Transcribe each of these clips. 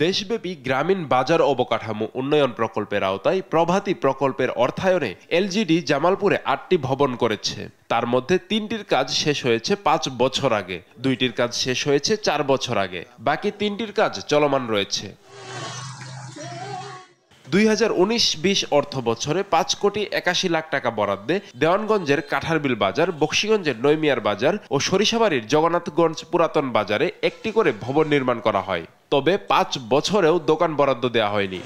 দেশব্যাপী গ্রামীণ বাজার অবকাঠামো উন্নয়ন প্রকল্পের আওতায় প্রভাতী প্রকল্পের অর্থায়নে এলজিডি জামালপুরে ৮টি ভবন করেছে। তার মধ্যে ৩টির কাজ শেষ হয়েছে ৫ বছর আগে, ২টির কাজ শেষ হয়েছে ৪ বছর আগে, বাকি ৩টির কাজ চলমান রয়েছে। ২০১৯-২০ অর্থ বছরে ৫ কোটি ৮১ লাখ টাকা বরাদ্দে দেওয়ানগঞ্জের কাঠারবিল বাজার, বকশীগঞ্জের নইমিয়ার বাজার ও সরিষাবাড়ির জগন্নাথগঞ্জ পুরাতন বাজারে একটি করে ভবন নির্মাণ করা হয়। তবে ৫ বছরেও দোকান বরাদ্দ দেওয়া হয়নি।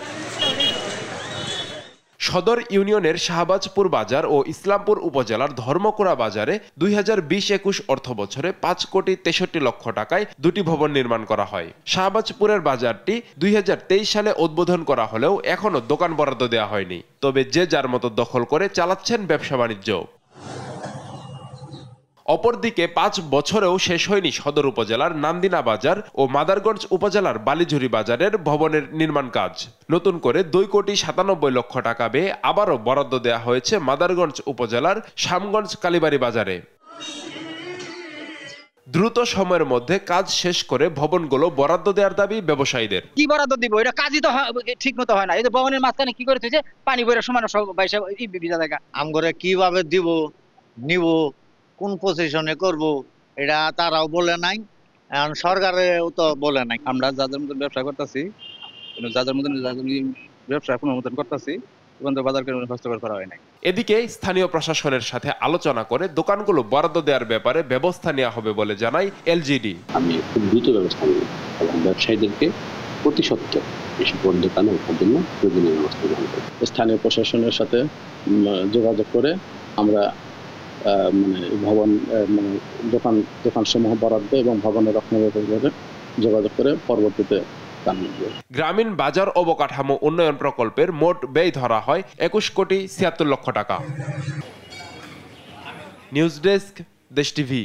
সদর ইউনিয়নের শাহবাজপুর বাজার ও ইসলামপুর উপজেলার ধর্মকুড়া বাজারে ২০২০-২১ অর্থ বছরে ৫ কোটি ৬৩ লক্ষ টাকায় ২টি ভবন নির্মাণ করা হয়। শাহবাজপুরের বাজারটি ২০২৩ সালে উদ্বোধন করা হলেও এখনও দোকান বরাদ্দ দেওয়া হয়নি। তবে যে যার মতো দখল করে চালাচ্ছেন ব্যবসা বাণিজ্য। অপরদিকে ৫ বছরেও শেষ হয়নি সদর উপজেলার নান্দিনা বাজার ও মাদারগঞ্জ উপজেলার বালিঝুরি বাজারের ভবনের নির্মাণ কাজ। নতুন করে ২ কোটি ৯৭ লক্ষ টাকা ব্যয়ে আবারও বরাদ্দ দেওয়া হয়েছে মাদারগঞ্জ উপজেলার শামগঞ্জ কালীবাড়ি বাজারে। দ্রুত সময়ের মধ্যে কাজ শেষ করে ভবনগুলো বরাদ্দ দেওয়ার দাবি ব্যবসায়ীদের। কি বরাদ্দ দিব, এটা কাজই তো ঠিক মতো হয় না। এই যে ভবনের মাঝখানে কি করে তুইছে পানি বইরা সমান সব বাইসা ভিজা জায়গা। আমগরে কিভাবে দিব, নিব, কোন পজিশনে করব, এটা তারাও বলে নাই, এখন সরকারেও তো বলে নাই। আমরা যাদের মতন ব্যবসা করতেছি, যাদের মতন ব্যবসা কোনো মতন করতেছি, বাজারকে হস্তক্ষেপ করা হয় নাই। এদিকে স্থানীয় প্রশাসনের সাথে আলোচনা করে দোকানগুলো বরাদ্দ দেওয়ার ব্যাপারে ব্যবস্থা নেওয়া হবে বলে জানায় এলজিডি। আমি খুব দ্রুত ব্যবস্থা নেব এবং ব্যবসায়ীদেরকে প্রতি সপ্তাহে এসব দোকানে ওঠার জন্য প্রয়োজনীয় ব্যবস্থা গ্রহণ করব। স্থানীয় প্রশাসনের সাথে যোগাযোগ করে আমরা ভবন দোকান সমূহ বরাদ্দ এবং ভবনের রক্ষণাবেক্ষণের যোগাযোগ করে পরবর্তীতে গ্রামীণ বাজার অবকাঠামো উন্নয়ন প্রকল্পের মোট ব্যয় ধরা হয় ২১ কোটি ৭৬ লক্ষ টাকা। নিউজ ডেস্ক, দেশ টিভি।